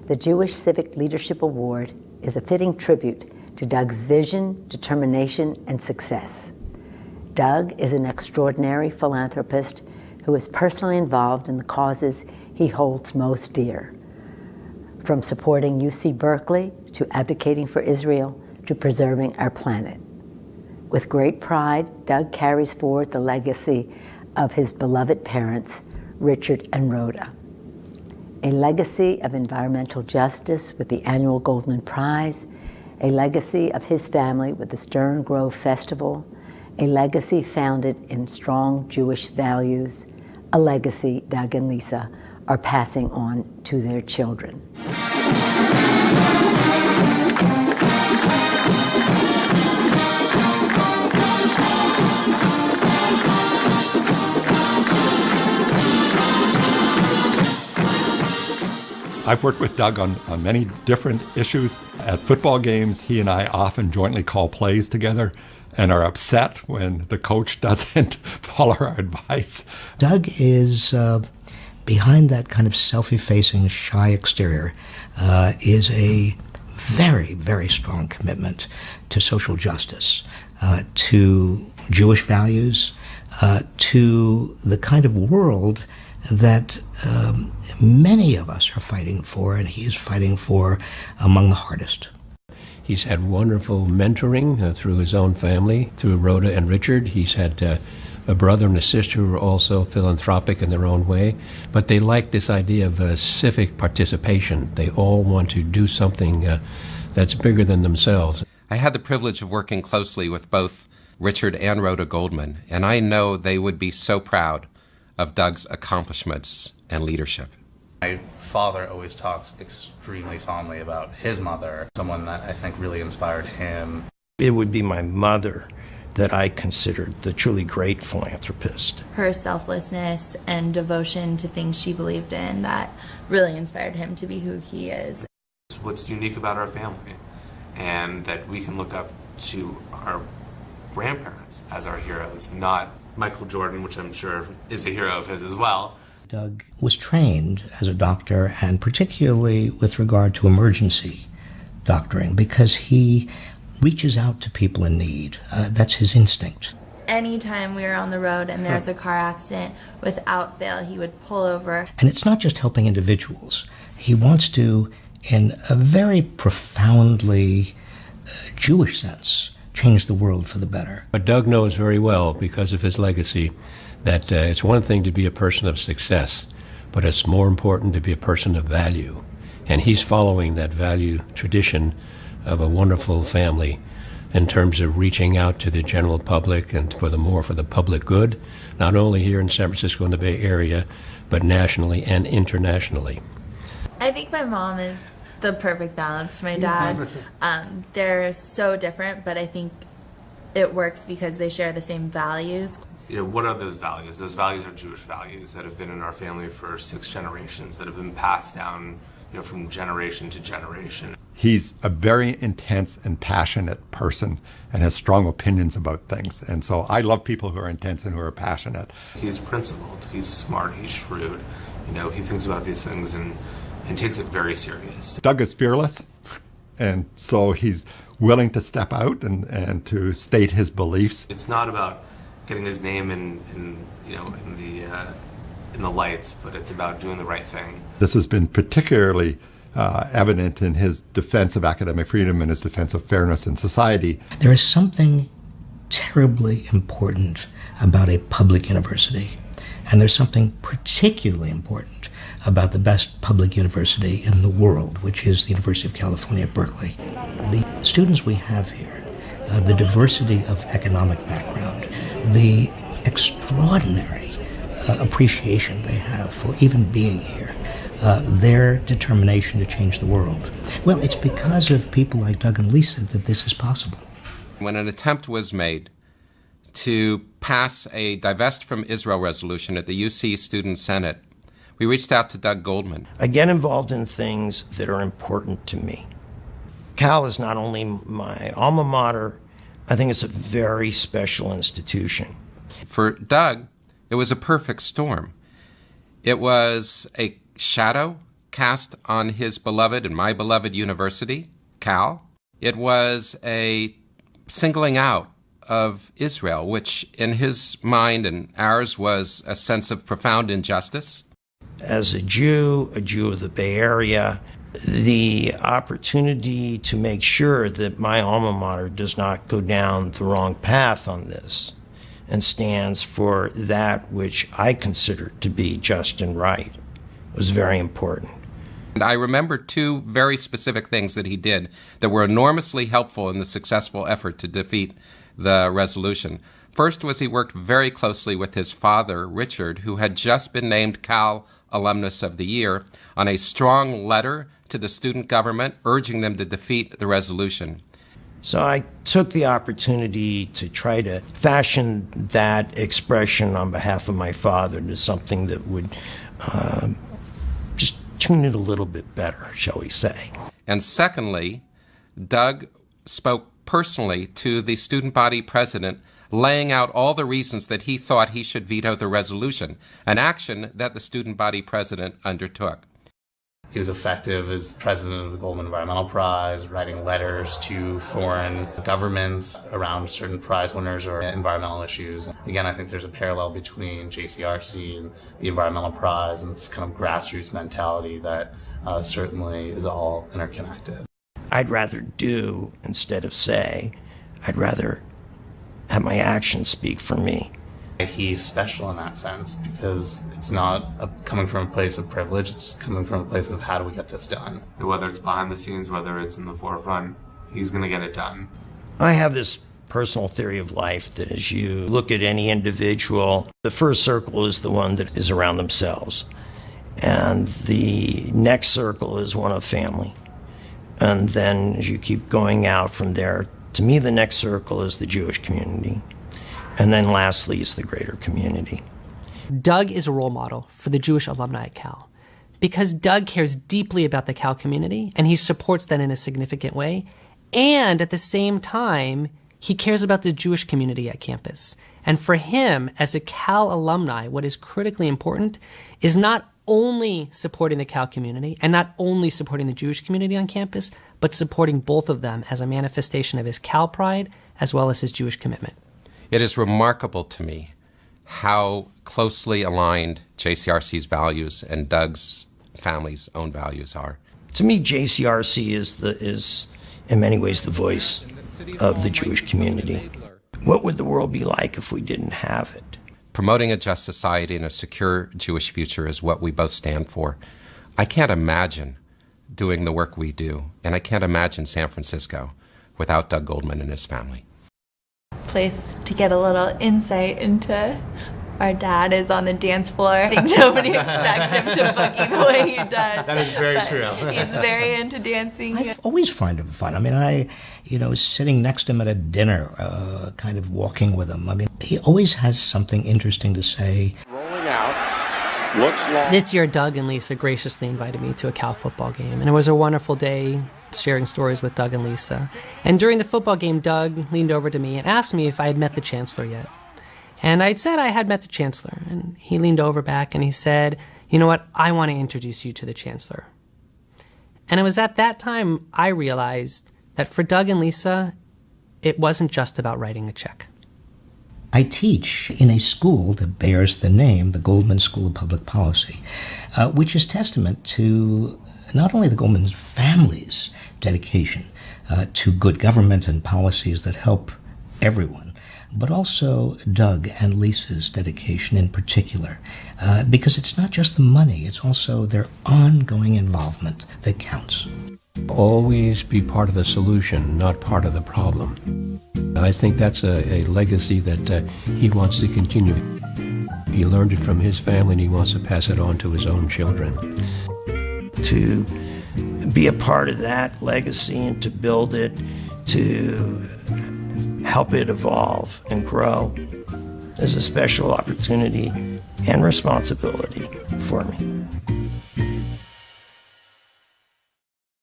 the Jewish-Civic Leadership Award is a fitting tribute to Doug's vision, determination, and success. Doug is an extraordinary philanthropist who is personally involved in the causes he holds most dear, from supporting UC Berkeley to advocating for Israel to preserving our planet. With great pride, Doug carries forward the legacy of his beloved parents, Richard and Rhoda. A legacy of environmental justice with the annual Goldman Prize, a legacy of his family with the Stern Grove Festival, a legacy founded in strong Jewish values, a legacy Doug and Lisa are passing on to their children. I've worked with Doug on many different issues. At football games, he and I often jointly call plays together and are upset when the coach doesn't follow our advice. Doug is, behind that kind of self-effacing, shy exterior, is a very, very strong commitment to social justice, to Jewish values, to the kind of world that many of us are fighting for, and he is fighting for among the hardest. He's had wonderful mentoring through his own family, through Rhoda and Richard. He's had a brother and a sister who are also philanthropic in their own way, but they like this idea of civic participation. They all want to do something that's bigger than themselves. I had the privilege of working closely with both Richard and Rhoda Goldman, and I know they would be so proud of Doug's accomplishments and leadership. My father always talks extremely fondly about his mother, someone that I think really inspired him. It would be my mother that I considered the truly great philanthropist. Her selflessness and devotion to things she believed in that really inspired him to be who he is. What's unique about our family, and that we can look up to our grandparents as our heroes, not Michael Jordan, which I'm sure is a hero of his as well. Doug was trained as a doctor, and particularly with regard to emergency doctoring, because he reaches out to people in need. That's his instinct. Anytime we were on the road and there was a car accident, without fail, he would pull over. And it's not just helping individuals. He wants to, in a very profoundly Jewish sense, change the world for the better. But Doug knows very well, because of his legacy, that it's one thing to be a person of success, but it's more important to be a person of value. And he's following that value tradition of a wonderful family in terms of reaching out to the general public and for the public good, not only here in San Francisco and the Bay Area, but nationally and internationally. I think my mom is the perfect balance to my dad. They're so different, but I think it works because they share the same values. You know, what are those values? Those values are Jewish values that have been in our family for 6 generations, that have been passed down, you know, from generation to generation. He's a very intense and passionate person and has strong opinions about things. And so I love people who are intense and who are passionate. He's principled, he's smart, he's shrewd. You know, he thinks about these things and takes it very serious. Doug is fearless, and so he's willing to step out and to state his beliefs. It's not about getting his name in the lights, but it's about doing the right thing. This has been particularly evident in his defense of academic freedom and his defense of fairness in society. There is something terribly important about a public university, and there's something particularly important about the best public university in the world, which is the University of California at Berkeley. The students we have here, the diversity of economic background, the extraordinary appreciation they have for even being here, their determination to change the world. Well, it's because of people like Doug and Lisa that this is possible. When an attempt was made to pass a Divest from Israel resolution at the UC Student Senate, we reached out to Doug Goldman. I get involved in things that are important to me. Cal is not only my alma mater, I think it's a very special institution. For Doug, it was a perfect storm. It was a shadow cast on his beloved and my beloved university, Cal. It was a singling out of Israel, which in his mind and ours was a sense of profound injustice. As a Jew of the Bay Area, the opportunity to make sure that my alma mater does not go down the wrong path on this and stands for that which I consider to be just and right was very important. And I remember two very specific things that he did that were enormously helpful in the successful effort to defeat the resolution. First was he worked very closely with his father, Richard, who had just been named Cal Alumnus of the Year, on a strong letter to the student government urging them to defeat the resolution. So I took the opportunity to try to fashion that expression on behalf of my father to something that would just tune it a little bit better, shall we say. And secondly, Doug spoke personally to the student body president, laying out all the reasons that he thought he should veto the resolution, an action that the student body president undertook. He was effective as president of the Goldman Environmental Prize, writing letters to foreign governments around certain prize winners or environmental issues. Again, I think there's a parallel between JCRC and the Environmental Prize and this kind of grassroots mentality that certainly is all interconnected. I'd rather do instead of say. I'd rather have my actions speak for me. He's special in that sense because it's not coming from a place of privilege, it's coming from a place of how do we get this done. Whether it's behind the scenes, whether it's in the forefront, he's going to get it done. I have this personal theory of life that as you look at any individual, the first circle is the one that is around themselves. And the next circle is one of family. And then as you keep going out from there, to me the next circle is the Jewish community. And then lastly is the greater community. Doug is a role model for the Jewish alumni at Cal because Doug cares deeply about the Cal community and he supports that in a significant way. And at the same time, he cares about the Jewish community at campus. And for him, as a Cal alumni, what is critically important is not only supporting the Cal community and not only supporting the Jewish community on campus, but supporting both of them as a manifestation of his Cal pride as well as his Jewish commitment. It is remarkable to me how closely aligned JCRC's values and Doug's family's own values are. To me, JCRC is in many ways the voice of the Jewish community. What would the world be like if we didn't have it? Promoting a just society and a secure Jewish future is what we both stand for. I can't imagine doing the work we do, and I can't imagine San Francisco without Doug Goldman and his family. Place to get a little insight into our dad is on the dance floor. I think nobody expects him to boogie the way he does. That is very true. He's very into dancing. I always find him fun. I mean, I sitting next to him at a dinner, kind of walking with him. I mean, he always has something interesting to say. Rolling out, looks long. This year, Doug and Lisa graciously invited me to a Cal football game, and it was a wonderful day sharing stories with Doug and Lisa. And during the football game, Doug leaned over to me and asked me if I had met the chancellor yet. And I'd said I had met the chancellor, and he leaned over back and he said, "You know what, I want to introduce you to the chancellor." And it was at that time I realized that for Doug and Lisa, it wasn't just about writing a check. I teach in a school that bears the name, the Goldman School of Public Policy, which is testament to not only the Goldman family's dedication to good government and policies that help everyone, but also Doug and Lisa's dedication in particular, because it's not just the money, it's also their ongoing involvement that counts. Always be part of the solution, not part of the problem. I think that's a legacy that he wants to continue. He learned it from his family and he wants to pass it on to his own children. To be a part of that legacy and to build it, to help it evolve and grow is a special opportunity and responsibility for me.